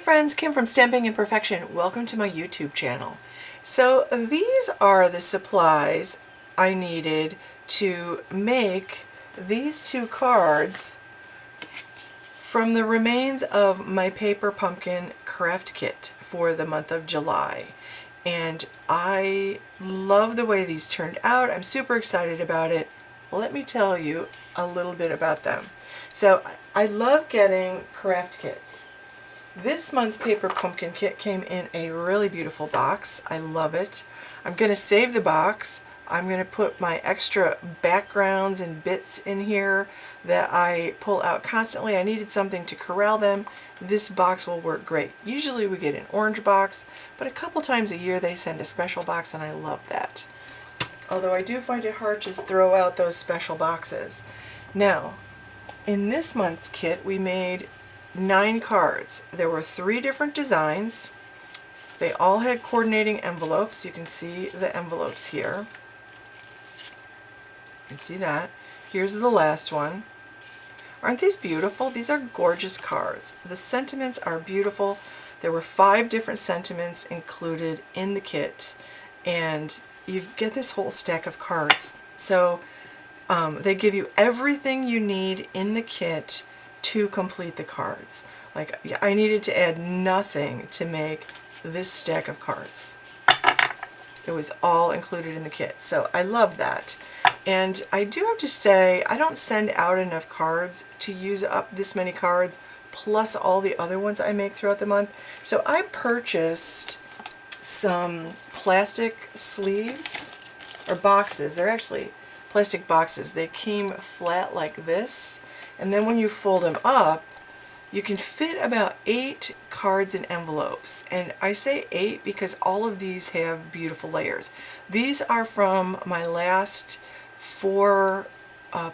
friends, Kim from Stamping Imperfection. Welcome to my YouTube channel. So these are the supplies I needed to make these two cards from the remains of my paper pumpkin craft kit for the month of July. And I love the way these turned out. I'm super excited about it. Let me tell you a little bit about them. So I love getting craft kits. This month's paper pumpkin kit came in a really beautiful box. I love it. I'm going to save the box. I'm going to put my extra backgrounds and bits in here that I pull out constantly. I needed something to corral them. This box will work great. Usually we get an orange box, but a couple times a year they send a special box, and I love that. Although I do find it hard to throw out those special boxes. Now, in this month's kit we made 9 cards. There were 3 different designs. They all had coordinating envelopes. You can see the envelopes here. You can see that. Here's the last one. Aren't these beautiful? These are gorgeous cards. The sentiments are beautiful. There were 5 different sentiments included in the kit, and you get this whole stack of cards. So they give you everything you need in the kit to complete the cards. Like, I needed to add nothing to make this stack of cards. It was all included in the kit, so I love that. And I do have to say, I don't send out enough cards to use up this many cards plus all the other ones I make throughout the month. So I purchased some plastic sleeves, or boxes. They're actually plastic boxes. They came flat like this, and then when you fold them up, you can fit about 8 cards in envelopes. And I say 8 because all of these have beautiful layers. These are from my last 4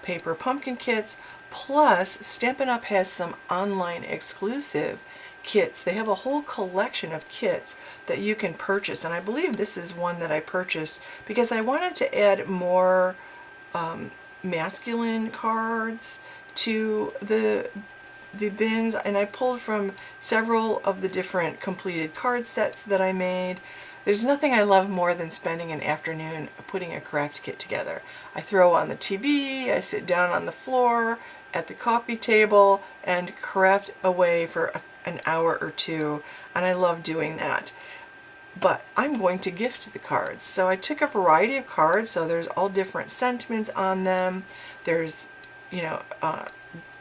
paper pumpkin kits, plus Stampin' Up! Has some online exclusive kits. They have a whole collection of kits that you can purchase, and I believe this is one that I purchased because I wanted to add more masculine cards to the bins, and I pulled from several of the different completed card sets that I made. There's nothing I love more than spending an afternoon putting a craft kit together. I throw on the TV, I sit down on the floor at the coffee table and craft away for an hour or 2, and I love doing that. But I'm going to gift the cards. So I took a variety of cards, so there's all different sentiments on them. There's,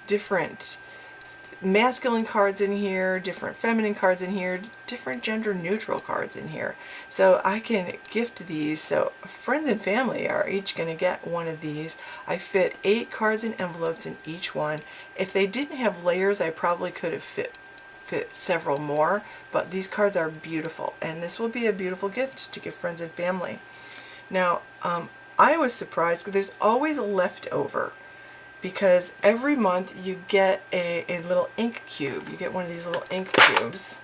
different masculine cards in here, different feminine cards in here, different gender neutral cards in here. So I can gift these, so friends and family are each going to get one of these. I fit 8 cards in envelopes in each one. If they didn't have layers, I probably could have fit several more, but these cards are beautiful, and this will be a beautiful gift to give friends and family. Now, I was surprised because there's always a leftover, because every month you get a little ink cube. You get one of these little ink cubes.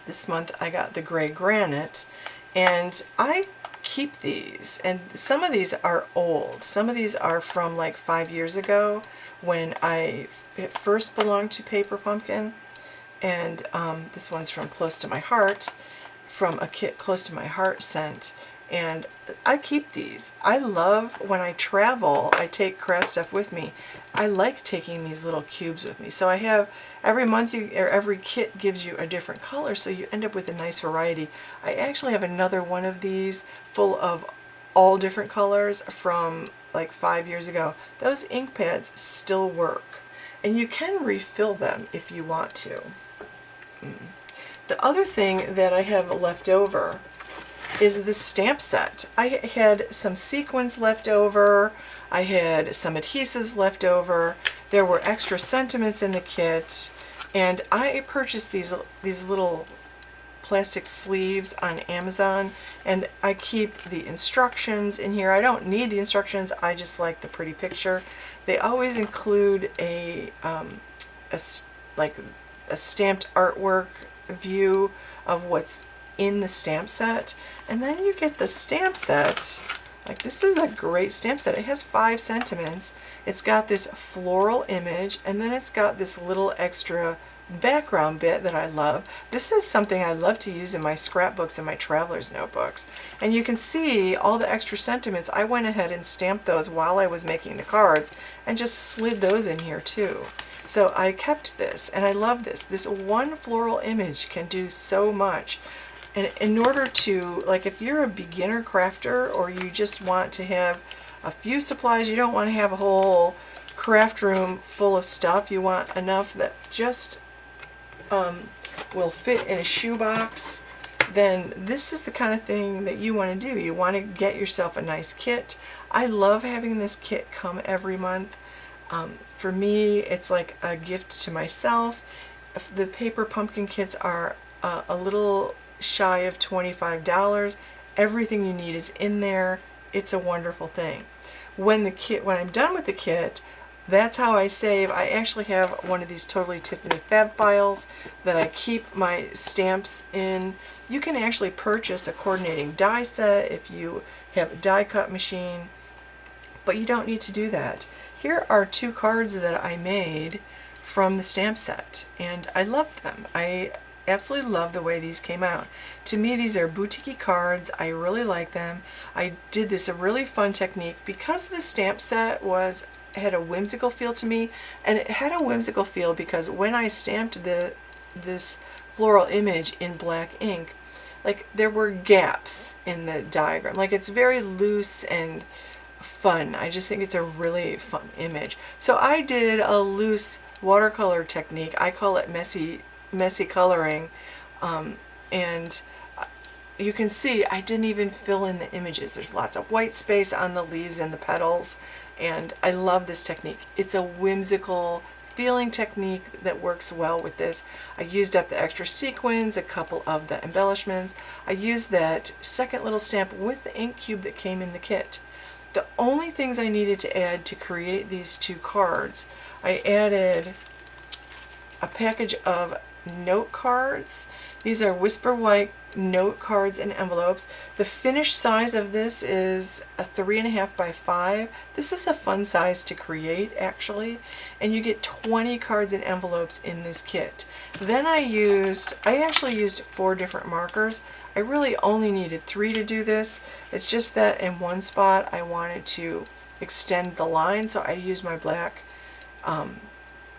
This month I got the gray granite, and I keep these, and some of these are old. Some of these are from like 5 years ago when I first belonged to Paper Pumpkin, and this one's from Close to My Heart, from a kit Close to My Heart sent, and I keep these. I love when I travel, I take craft stuff with me. I like taking these little cubes with me. So I have, every month or every kit gives you a different color, so you end up with a nice variety. I actually have another one of these full of all different colors from like 5 years ago. Those ink pads still work, and you can refill them if you want to. The other thing that I have left over is the stamp set. I had some sequins left over, I had some adhesives left over, there were extra sentiments in the kit, and I purchased these little plastic sleeves on Amazon, and I keep the instructions in here. I don't need the instructions, I just like the pretty picture. They always include a stamped artwork view of what's in the stamp set, and then you get the stamp set. Like, this is a great stamp set. It has 5 sentiments. It's got this floral image, and then it's got this little extra background bit that I love. This is something I love to use in my scrapbooks and my traveler's notebooks. And you can see all the extra sentiments. I went ahead and stamped those while I was making the cards and just slid those in here too. So I kept this, and I love this. This one floral image can do so much. And in order to, like, if you're a beginner crafter or you just want to have a few supplies, you don't want to have a whole craft room full of stuff. You want enough that just will fit in a shoebox. Then this is the kind of thing that you want to do. You want to get yourself a nice kit. I love having this kit come every month. For me, it's like a gift to myself. The paper pumpkin kits are a little shy of $25. Everything you need is in there. It's a wonderful thing. When I'm done with the kit, that's how I save. I actually have one of these Totally Tiffany fab files that I keep my stamps in. You can actually purchase a coordinating die set if you have a die cut machine, but you don't need to do that. Here are 2 cards that I made from the stamp set, and I love them. I absolutely love the way these came out. To me, these are boutique cards. I really like them. I did this a really fun technique because the stamp set had a whimsical feel to me, and it had a whimsical feel because when I stamped this floral image in black ink, like there were gaps in the diagram. Like it's very loose and fun. I just think it's a really fun image. So I did a loose watercolor technique. I call it messy coloring, and you can see I didn't even fill in the images. There's lots of white space on the leaves and the petals, and I love this technique. It's a whimsical feeling technique that works well with this. I used up the extra sequins, a couple of the embellishments. I used that second little stamp with the ink cube that came in the kit. The only things I needed to add to create these 2 cards, I added a package of note cards. These are Whisper White note cards and envelopes. The finished size of this is a 3.5 by 5. This is a fun size to create actually, and you get 20 cards and envelopes in this kit. Then I actually used 4 different markers. I really only needed 3 to do this. It's just that in one spot I wanted to extend the line, so I used my black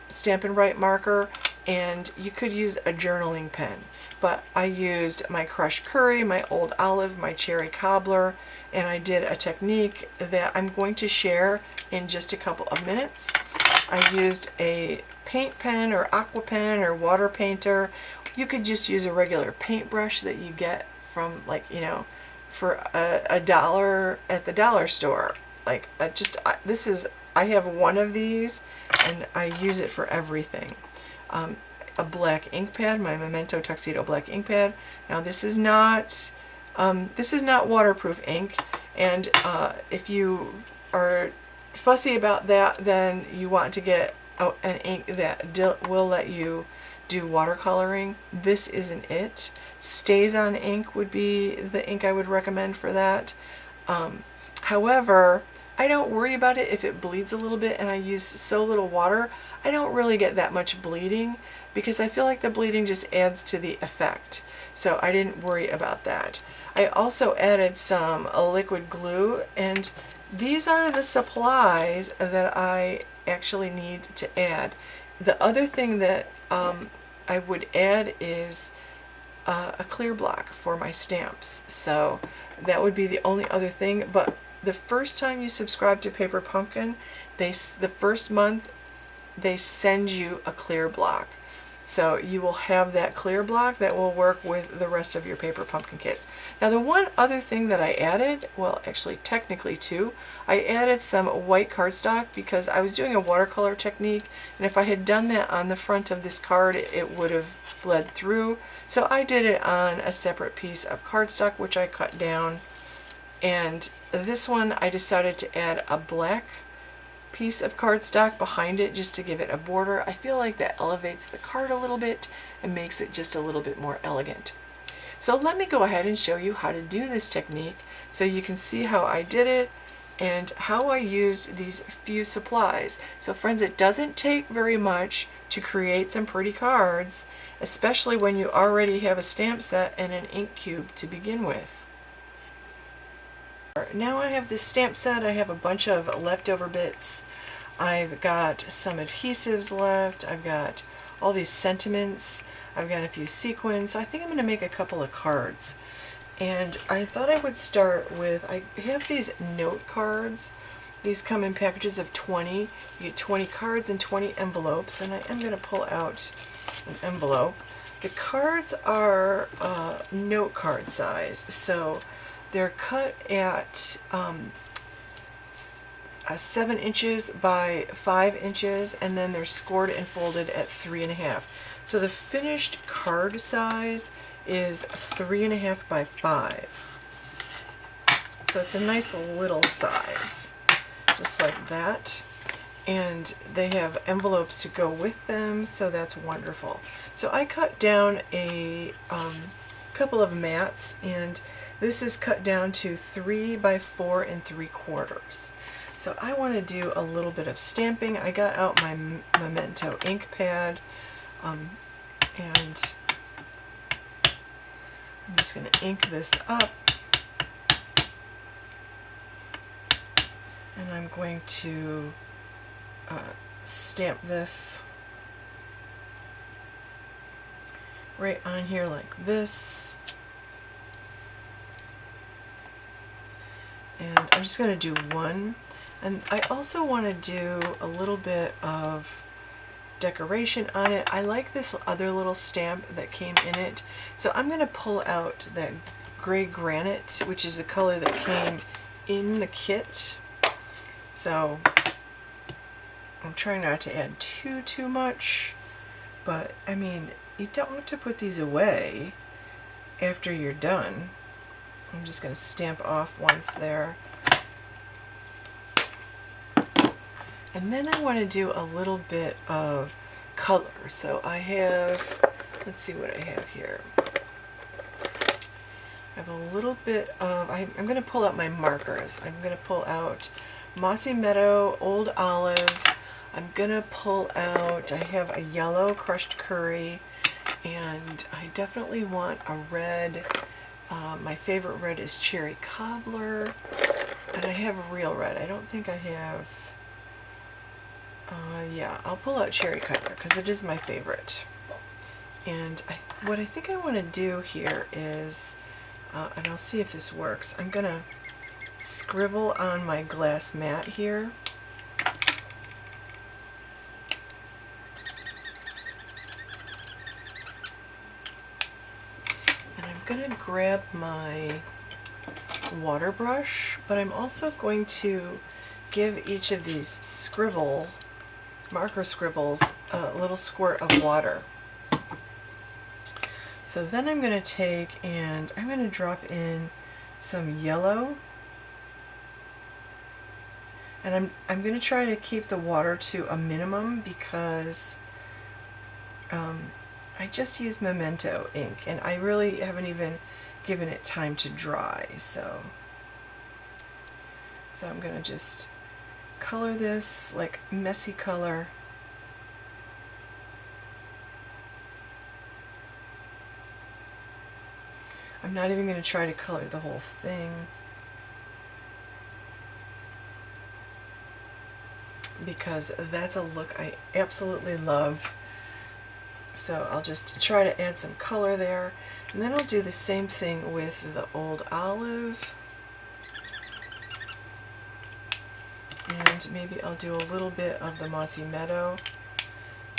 Stampin' Up marker, and you could use a journaling pen, but I used my crushed curry, my old olive, my cherry cobbler, and I did a technique that I'm going to share in just a couple of minutes. I used a paint pen or aqua pen or water painter. You could just use a regular paintbrush that you get from, like, you know, for a dollar at the dollar store. Like, I have one of these and I use it for everything. A black ink pad, my Memento Tuxedo black ink pad. Now this is not waterproof ink, and if you are fussy about that, then you want to get an ink that will let you do watercoloring. This isn't it. Stays on ink would be the ink I would recommend for that. However, I don't worry about it if it bleeds a little bit and I use so little water. I don't really get that much bleeding because I feel like the bleeding just adds to the effect. So I didn't worry about that. I also added some liquid glue, and these are the supplies that I actually need to add. The other thing that I would add is a clear block for my stamps. So that would be the only other thing. But the first time you subscribe to Paper Pumpkin, the first month they send you a clear block. So you will have that clear block that will work with the rest of your Paper Pumpkin kits. Now the one other thing that I added, well actually technically 2, I added some white cardstock because I was doing a watercolor technique, and if I had done that on the front of this card it would have bled through. So I did it on a separate piece of cardstock which I cut down, and this one I decided to add a black piece of cardstock behind it just to give it a border. I feel like that elevates the card a little bit and makes it just a little bit more elegant. So let me go ahead and show you how to do this technique so you can see how I did it and how I used these few supplies. So friends, it doesn't take very much to create some pretty cards, especially when you already have a stamp set and an ink cube to begin with. Now I have this stamp set. I have a bunch of leftover bits. I've got some adhesives left. I've got all these sentiments. I've got a few sequins. So I think I'm going to make a couple of cards. And I thought I would start with, I have these note cards. These come in packages of 20. You get 20 cards and 20 envelopes, and I am going to pull out an envelope. The cards are note card size, so they're cut at 7 inches by 5 inches, and then they're scored and folded at 3.5. So the finished card size is 3.5 by 5. So it's a nice little size, just like that. And they have envelopes to go with them, so that's wonderful. So I cut down a couple of mats, and this is cut down to 3 by 4 3/4. So I want to do a little bit of stamping. I got out my Memento ink pad, and I'm just going to ink this up, and I'm going to stamp this right on here like this. And I'm just going to do one. And I also want to do a little bit of decoration on it. I like this other little stamp that came in it. So I'm going to pull out that gray granite, which is the color that came in the kit. So I'm trying not to add too much, but I mean, you don't have to put these away after you're done. I'm just going to stamp off once there. And then I want to do a little bit of color. So I have, let's see what I have here. I have a little bit of, I'm going to pull out my markers. I'm going to pull out Mossy Meadow, Old Olive. I'm going to pull out, I have a yellow crushed curry, and I definitely want a red. My favorite red is Cherry Cobbler, and I have a real red. I don't think I have, yeah, I'll pull out Cherry Cobbler because it is my favorite. And what I think I want to do here is, and I'll see if this works, I'm going to scribble on my glass mat here. And I'm going to grab my water brush, but I'm also going to give each of these marker scribbles a little squirt of water. So then I'm going to take and I'm going to drop in some yellow, and I'm going to try to keep the water to a minimum because I just used Memento ink and I really haven't even given it time to dry. So I'm going to just color this like messy color. I'm not even going to try to color the whole thing because that's a look I absolutely love. So I'll just try to add some color there, and then I'll do the same thing with the Old Olive, and maybe I'll do a little bit of the Mossy Meadow,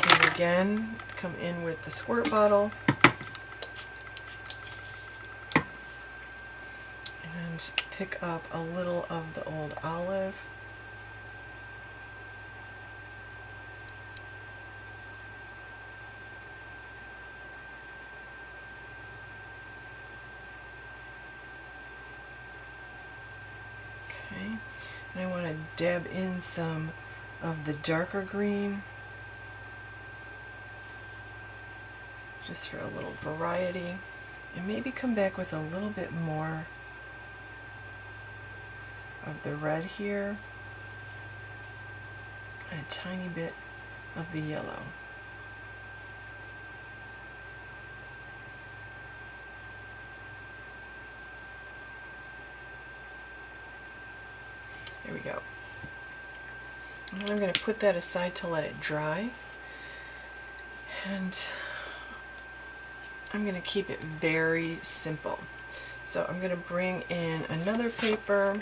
and again come in with the squirt bottle and pick up a little of the Old Olive. Okay, and I want to dab in some of the darker green just for a little variety, and maybe come back with a little bit more of the red here and a tiny bit of the yellow. And I'm going to put that aside to let it dry. And I'm going to keep it very simple. So I'm going to bring in another paper,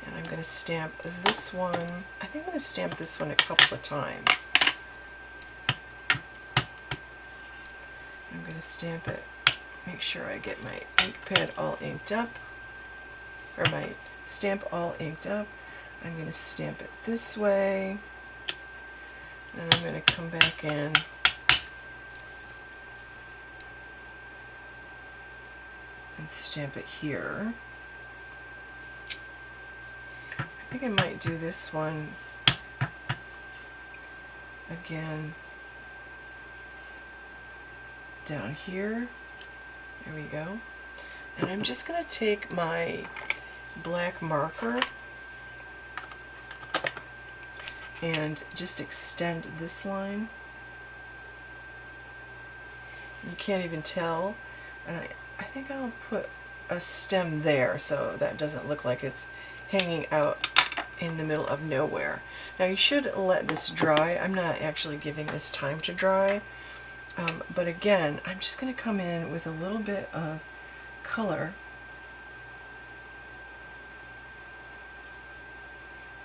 and I'm going to stamp this one. I think I'm going to stamp this one a couple of times. I'm going to stamp it, make sure I get my ink pad all inked up, or my stamp all inked up. I'm going to stamp it this way, then I'm going to come back in and stamp it here. I think I might do this one again down here. There we go. And I'm just going to take my black marker and just extend this line. You can't even tell. And I think I'll put a stem there so that doesn't look like it's hanging out in the middle of nowhere. Now you should let this dry. I'm not actually giving this time to dry. But again, I'm just going to come in with a little bit of color,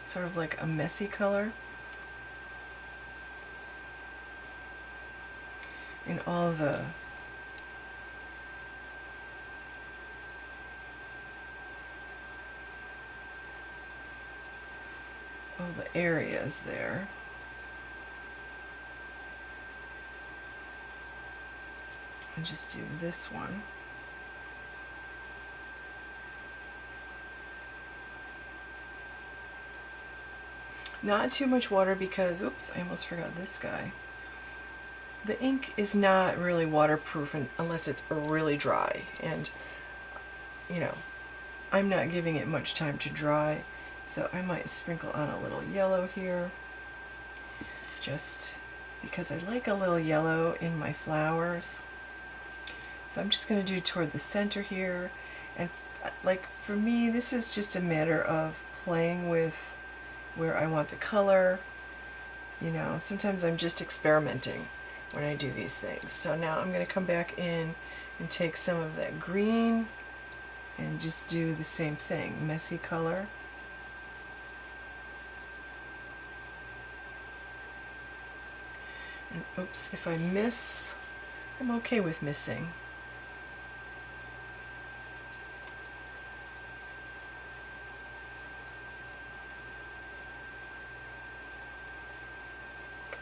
sort of like a messy color, in all the areas there. And just do this one. Not too much water because, oops, I almost forgot this guy. The ink is not really waterproof unless it's really dry, and you know, I'm not giving it much time to dry, so I might sprinkle on a little yellow here, just because I like a little yellow in my flowers. So I'm just going to do toward the center here, and like for me this is just a matter of playing with where I want the color. You know, sometimes I'm just experimenting when I do these things. So now I'm going to come back in and take some of that green and just do the same thing, messy color. And oops, if I miss, I'm okay with missing.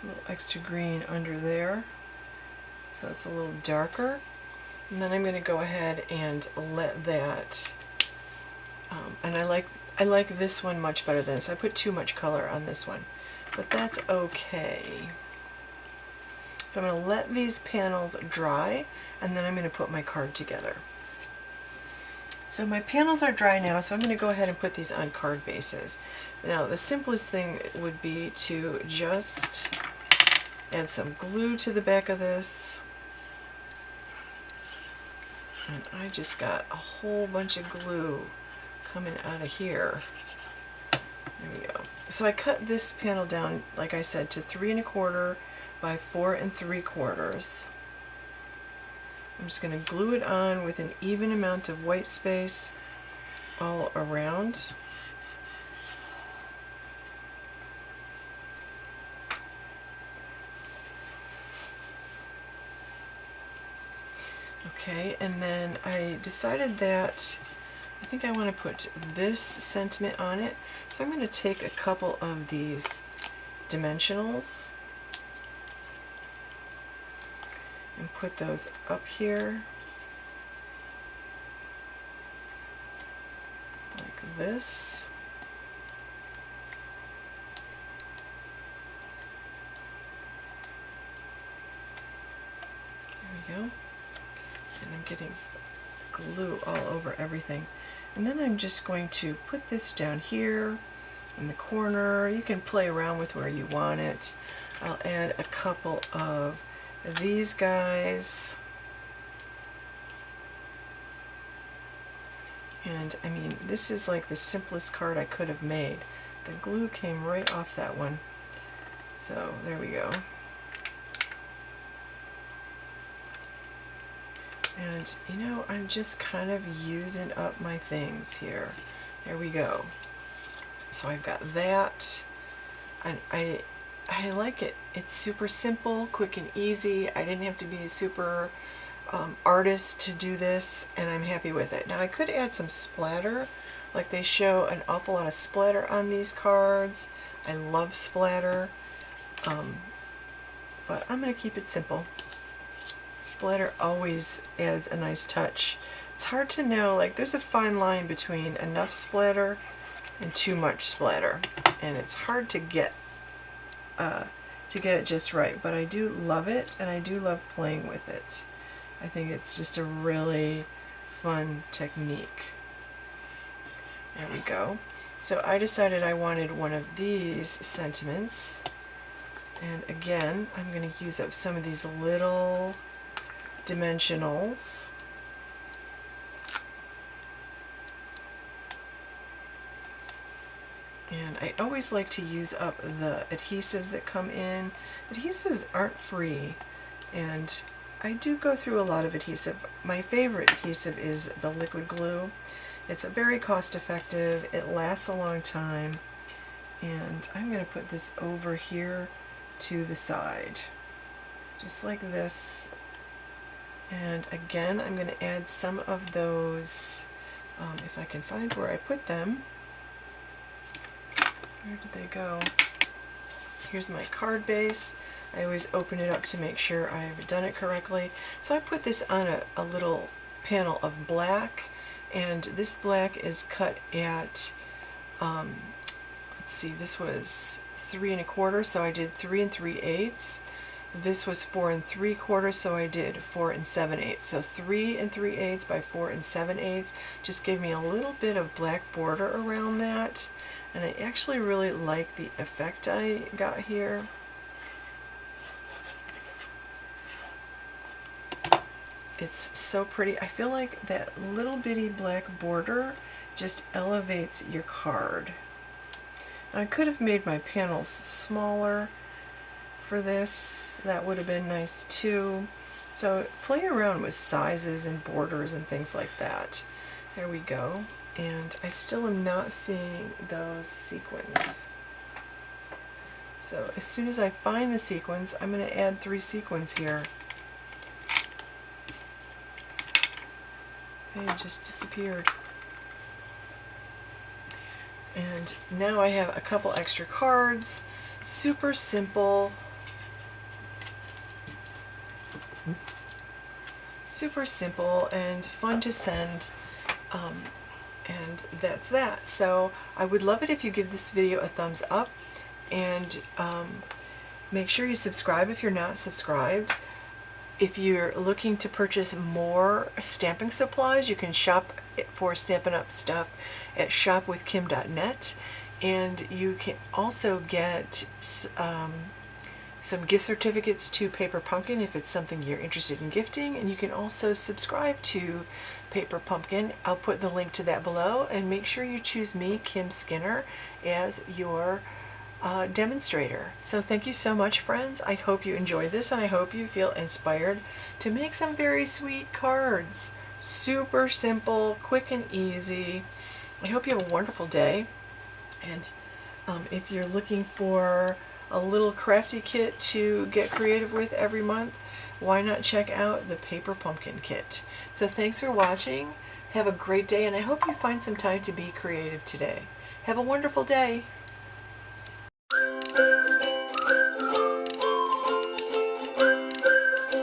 A little extra green under there, so it's a little darker. And then I'm going to go ahead and let that, and I like this one much better than this. I put too much color on this one, but that's okay. So I'm going to let these panels dry, and then I'm going to put my card together. So my panels are dry now, so I'm going to go ahead and put these on card bases. Now the simplest thing would be to just add some glue to the back of this. And I just got a whole bunch of glue coming out of here. There we go. So I cut this panel down, like I said, to 3 1/4 by 4 3/4. I'm just going to glue it on with an even amount of white space all around. Okay, and then I decided that I think I want to put this sentiment on it. So I'm going to take a couple of these dimensionals and put those up here like this. There we go. And I'm getting glue all over everything. And then I'm just going to put this down here in the corner. You can play around with where you want it. I'll add a couple of these guys. And I mean, this is like the simplest card I could have made, the glue came right off that one. So there we go. And you know, I'm just kind of using up my things here. There we go. So I've got that, and I like it. It's super simple, quick and easy. I didn't have to be a super artist to do this, and I'm happy with it. Now I could add some splatter, like they show an awful lot of splatter on these cards. I love splatter, but I'm going to keep it simple. Splatter always adds a nice touch. It's hard to know, like there's a fine line between enough splatter and too much splatter, and it's hard to get it just right, but I do love it, and I do love playing with it. I think it's just a really fun technique. There we go. So I decided I wanted one of these sentiments, and again I'm going to use up some of these little dimensionals. And I always like to use up the adhesives that come in. Adhesives aren't free, and I do go through a lot of adhesive. My favorite adhesive is the liquid glue. It's a very cost-effective, it lasts a long time, and I'm going to put this over here to the side, just like this. And again, I'm going to add some of those, if I can find where I put them. Where did they go? Here's my card base. I always open it up to make sure I've done it correctly. So I put this on a little panel of black, and this black is cut at, let's see, this was 3 1/4, so I did 3 3/8. This was 4 3/4, so I did 4 7/8. So 3 3/8 by 4 7/8 just gave me a little bit of black border around that, and I actually really like the effect I got here. It's so pretty. I feel like that little bitty black border just elevates your card. Now, I could have made my panels smaller for this. That would have been nice too. So play around with sizes and borders and things like that. There we go. And I still am not seeing those sequins. So as soon as I find the sequins, I'm going to add 3 sequins here. They just disappeared. And now I have a couple extra cards. Super simple. Super simple and fun to send. And that's that. So I would love it if you give this video a thumbs up, and make sure you subscribe if you're not subscribed. If you're looking to purchase more stamping supplies, you can shop for Stampin' Up stuff at shopwithkim.net, and you can also get some gift certificates to Paper Pumpkin if it's something you're interested in gifting, and you can also subscribe to Paper Pumpkin. I'll put the link to that below, and make sure you choose me, Kim Skinner, as your demonstrator. So thank you so much, friends. I hope you enjoy this, and I hope you feel inspired to make some very sweet cards. Super simple, quick and easy. I hope you have a wonderful day, and if you're looking for a little crafty kit to get creative with every month, why not check out the Paper Pumpkin kit. So thanks for watching. Have a great day, and I hope you find some time to be creative today. Have a wonderful day.